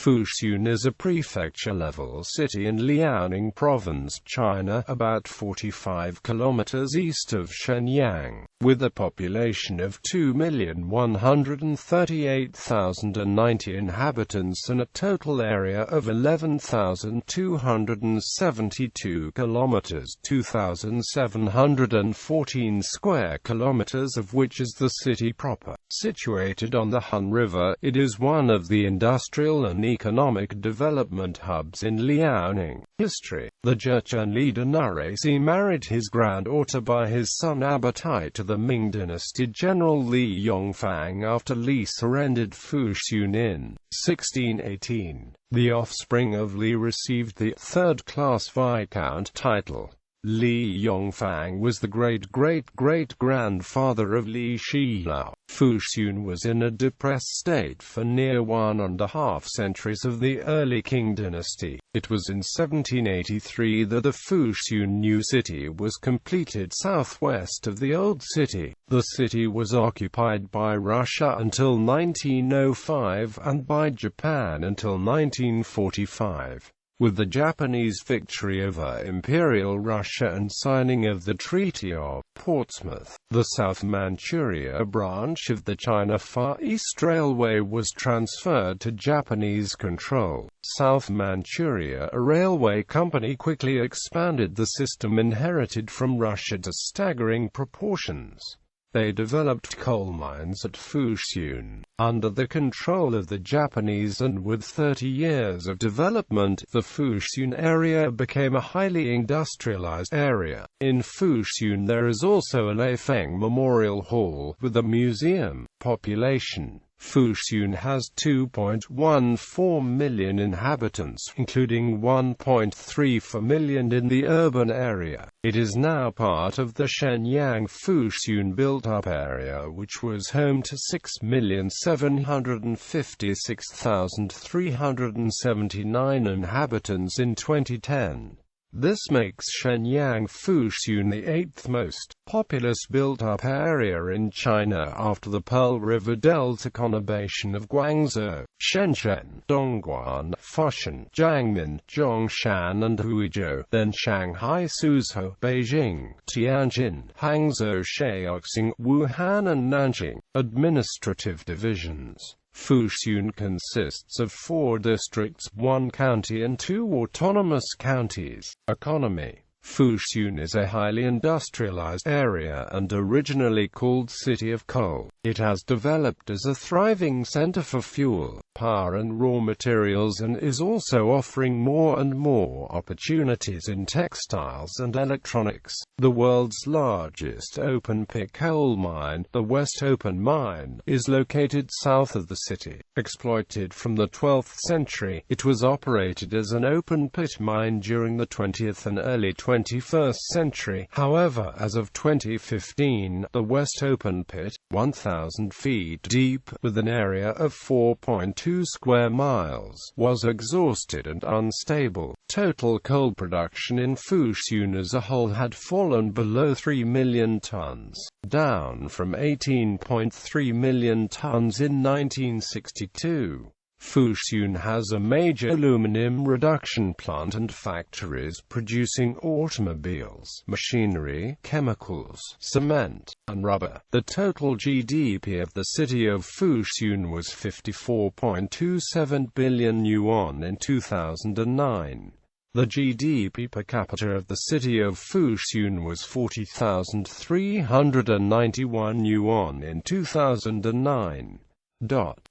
Fushun is a prefecture-level city in Liaoning Province, China, about 45 kilometers east of Shenyang, with a population of 2,138,090 inhabitants and a total area of 11,272 kilometers, 2,714 square kilometers, of which is the city proper. Situated on the Hun River, it is one of the industrial and economic development hubs in Liaoning. History: the Jurchen leader Nurasi married his granddaughter by his son Abatai to the Ming dynasty General Li Yongfang after Li surrendered Fushun in 1618. The offspring of Li received the third-class Viscount title. Li Yongfang was the great-great-great-grandfather of Li Shilao. Fushun was in a depressed state for near 1.5 centuries of the early Qing dynasty. It was in 1783 that the Fushun new city was completed southwest of the old city. The city was occupied by Russia until 1905 and by Japan until 1945. With the Japanese victory over Imperial Russia and signing of the Treaty of Portsmouth, the South Manchuria branch of the China Far East Railway was transferred to Japanese control. South Manchuria, a railway company, quickly expanded the system inherited from Russia to staggering proportions. They developed coal mines at Fushun, under the control of the Japanese, and with 30 years of development, the Fushun area became a highly industrialized area. In Fushun there is also a Leifeng Memorial Hall, with a museum. Population: Fushun has 2.14 million inhabitants, including 1.34 million in the urban area. It is now part of the Shenyang Fushun built-up area, which was home to 6,756,379 inhabitants in 2010. This makes Shenyang Fushun the 8th most populous built-up area in China after the Pearl River Delta conurbation of Guangzhou, Shenzhen, Dongguan, Fushun, Jiangmen, Zhongshan and Huizhou, then Shanghai, Suzhou, Beijing, Tianjin, Hangzhou, Shaoxing, Wuhan and Nanjing. Administrative divisions: Fushun consists of 4 districts, 1 county and 2 autonomous counties. Economy: Fushun is a highly industrialized area and originally called City of Coal. It has developed as a thriving center for fuel, power and raw materials, and is also offering more and more opportunities in textiles and electronics. The world's largest open-pit coal mine, the West Open Mine, is located south of the city. Exploited from the 12th century, it was operated as an open-pit mine during the 20th and early 21st century. However, as of 2015, the West Open Pit, 1,000 feet deep, with an area of 4.2 square miles, was exhausted and unstable. Total coal production in Fushun as a whole had fallen below 3 million tons, down from 18.3 million tons in 1962. Fushun has a major aluminum reduction plant and factories producing automobiles, machinery, chemicals, cement, and rubber. The total GDP of the city of Fushun was 54.27 billion yuan in 2009. The GDP per capita of the city of Fushun was 40,391 yuan in 2009.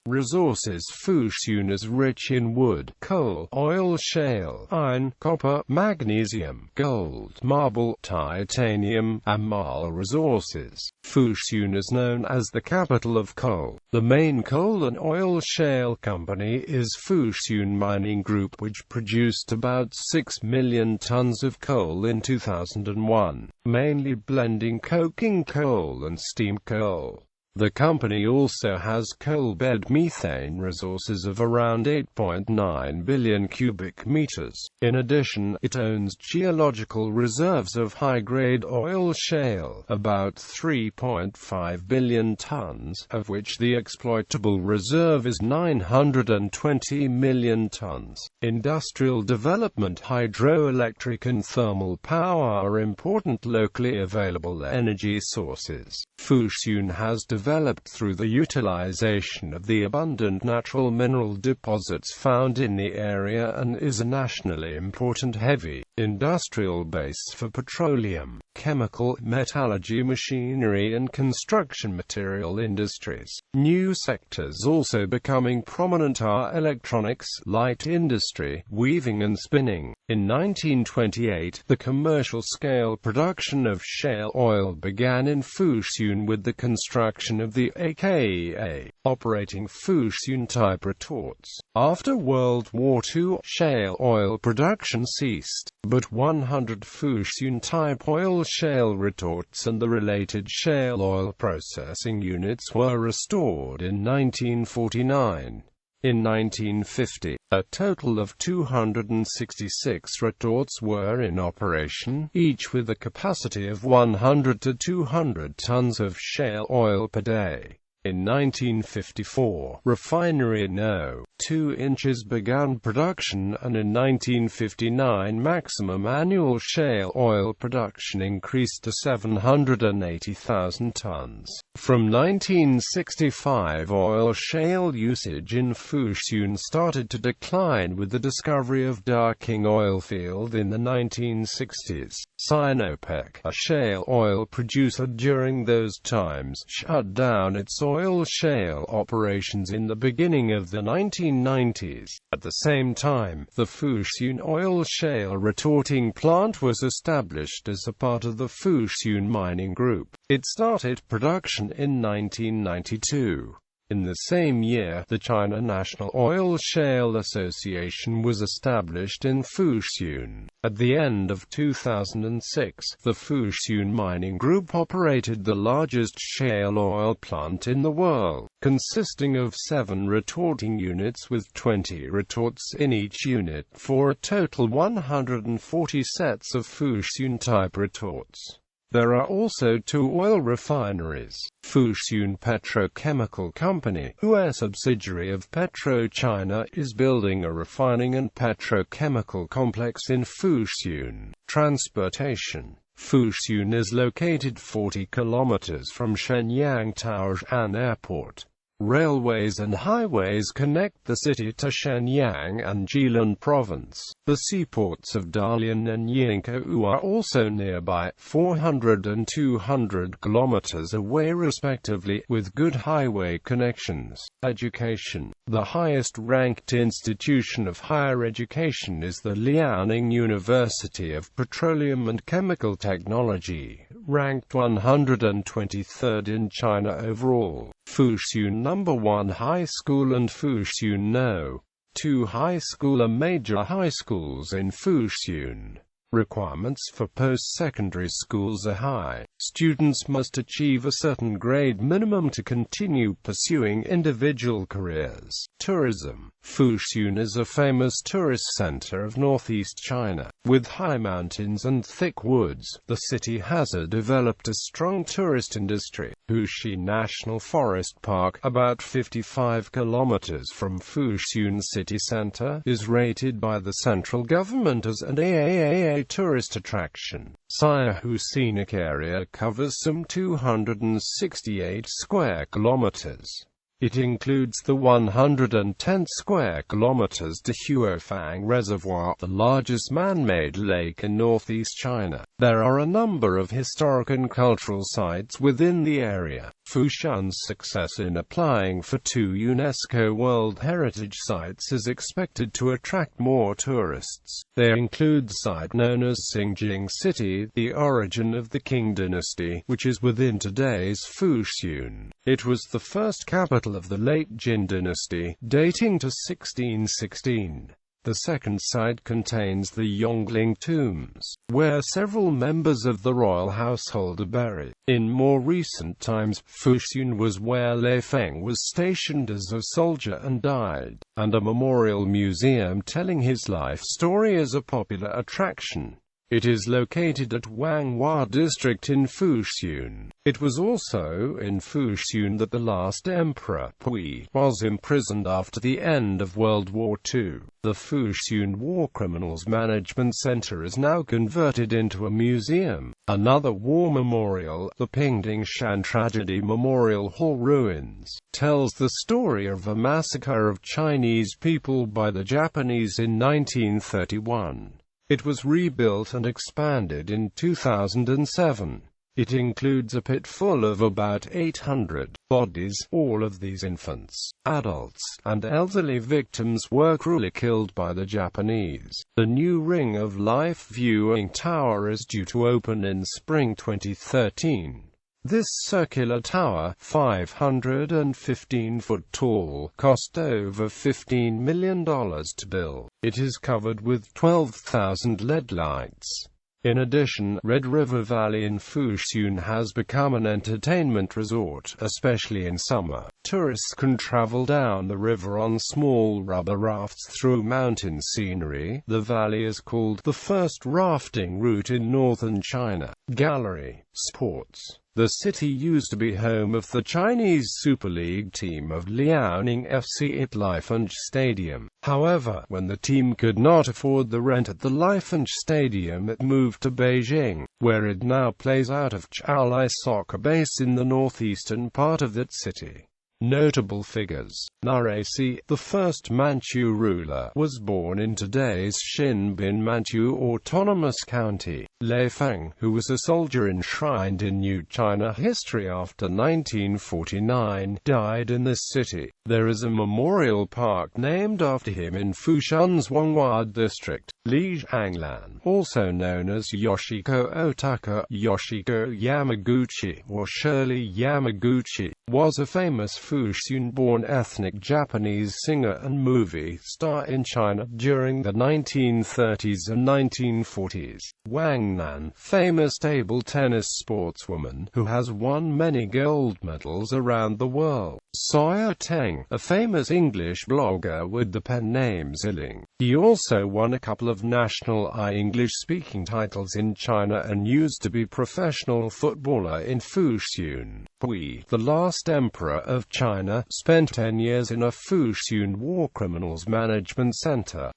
Resources: Fushun is rich in wood, coal, oil, shale, iron, copper, magnesium, gold, marble, titanium, and marl resources. Fushun is known as the capital of coal. The main coal and oil shale company is Fushun Mining Group, which produced about 6 million tons of coal in 2001, mainly blending coking coal and steam coal. The company also has coal-bed methane resources of around 8.9 billion cubic meters. In addition, it owns geological reserves of high-grade oil shale, about 3.5 billion tons, of which the exploitable reserve is 920 million tons. Industrial development. Hydroelectric and thermal power are important locally available energy sources. Fushun has developed through the utilization of the abundant natural mineral deposits found in the area and is a nationally important heavy industrial base for petroleum, chemical, metallurgy, machinery and construction material industries. New sectors also becoming prominent are electronics, light industry, weaving and spinning. In 1928, the commercial-scale production of shale oil began in Fushun with the construction of the aka operating Fushun-type retorts. After World War II, shale oil production ceased, but 100 Fushun-type oil shale retorts and the related shale oil processing units were restored in 1949. In 1950, a total of 266 retorts were in operation, each with a capacity of 100 to 200 tons of shale oil per day. In 1954, refinery No. 2 inches began production, and in 1959 maximum annual shale oil production increased to 780,000 tons. From 1965 oil shale usage in Fushun started to decline with the discovery of Darking oil field in the 1960s. Sinopec, a shale oil producer during those times, shut down its oil shale operations in the beginning of the 1990s. At the same time, the Fushun oil shale retorting plant was established as a part of the Fushun mining group. It started production in 1992. In the same year, the China National Oil Shale Association was established in Fushun. At the end of 2006, the Fushun Mining Group operated the largest shale oil plant in the world, consisting of 7 retorting units with 20 retorts in each unit, for a total 140 sets of Fushun-type retorts. There are also 2 oil refineries. Fushun Petrochemical Company, a subsidiary of PetroChina, is building a refining and petrochemical complex in Fushun. Transportation. Fushun is located 40 kilometers from Shenyang Taoyuan Airport. Railways and highways connect the city to Shenyang and Jilin Province. The seaports of Dalian and Yingkou are also nearby, 400 and 200 kilometers away respectively, with good highway connections. Education. The highest-ranked institution of higher education is the Liaoning University of Petroleum and Chemical Technology, ranked 123rd in China overall. Fushun No. 1 High School and Fushun No. 2 High School are major high schools in Fushun. Requirements for post-secondary schools are high. Students must achieve a certain grade minimum to continue pursuing individual careers. Tourism. Fushun is a famous tourist center of northeast China. With high mountains and thick woods, the city has developed a strong tourist industry. Fushun National Forest Park, about 55 kilometers from Fushun city center, is rated by the central government as an AAA tourist attraction. Siahu Scenic Area covers some 268 square kilometers. It includes the 110 square kilometers Dehuofang Reservoir, the largest man-made lake in northeast China. There are a number of historic and cultural sites within the area. Fushun's success in applying for 2 UNESCO World Heritage Sites is expected to attract more tourists. They include the site known as Xingjing City, the origin of the Qing dynasty, which is within today's Fushun. It was the first capital of the late Jin dynasty, dating to 1616. The second site contains the Yongling tombs, where several members of the royal household are buried. In more recent times, Fushun was where Li Feng was stationed as a soldier and died, and a memorial museum telling his life story is a popular attraction. It is located at Wanghua District in Fushun. It was also in Fushun that the last emperor, Pui, was imprisoned after the end of World War II. The Fushun War Criminals Management Center is now converted into a museum. Another war memorial, the Pingdingshan Tragedy Memorial Hall ruins, tells the story of a massacre of Chinese people by the Japanese in 1931. It was rebuilt and expanded in 2007. It includes a pit full of about 800 bodies. All of these infants, adults, and elderly victims were cruelly killed by the Japanese. The new Ring of Life viewing tower is due to open in spring 2013. This circular tower, 515 foot tall, cost over $15 million to build. It is covered with 12,000 LED lights. In addition, Red River Valley in Fushun has become an entertainment resort, especially in summer. Tourists can travel down the river on small rubber rafts through mountain scenery. The valley is called the first rafting route in northern China. Gallery. Sports. The city used to be home of the Chinese Super League team of Liaoning FC at Liaoning Stadium. However, when the team could not afford the rent at the Liaoning Stadium, it moved to Beijing, where it now plays out of Chaolai Soccer Base in the northeastern part of that city. Notable figures. Narasi, the first Manchu ruler, was born in today's Xinbin Manchu Autonomous County. Li Feng, who was a soldier enshrined in New China history after 1949, died in this city. There is a memorial park named after him in Fushun's Wanghua district. Li Zhanglan, also known as Yoshiko Otaka, Yoshiko Yamaguchi, or Shirley Yamaguchi, was a famous Fushun-born ethnic Japanese singer and movie star in China during the 1930s and 1940s. Wang Nan, famous table tennis sportswoman who has won many gold medals around the world. Sawyer Teng, a famous English blogger with the pen name Ziling. He also won a couple of national English-speaking titles in China and used to be professional footballer in Fushun. Pui, the last emperor of China, spent 10 years in a Fushun War Criminals Management Center.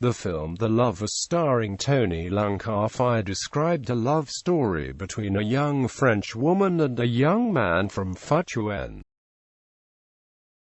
The film The Lover starring Tony Leung described a love story between a young French woman and a young man from Fushun.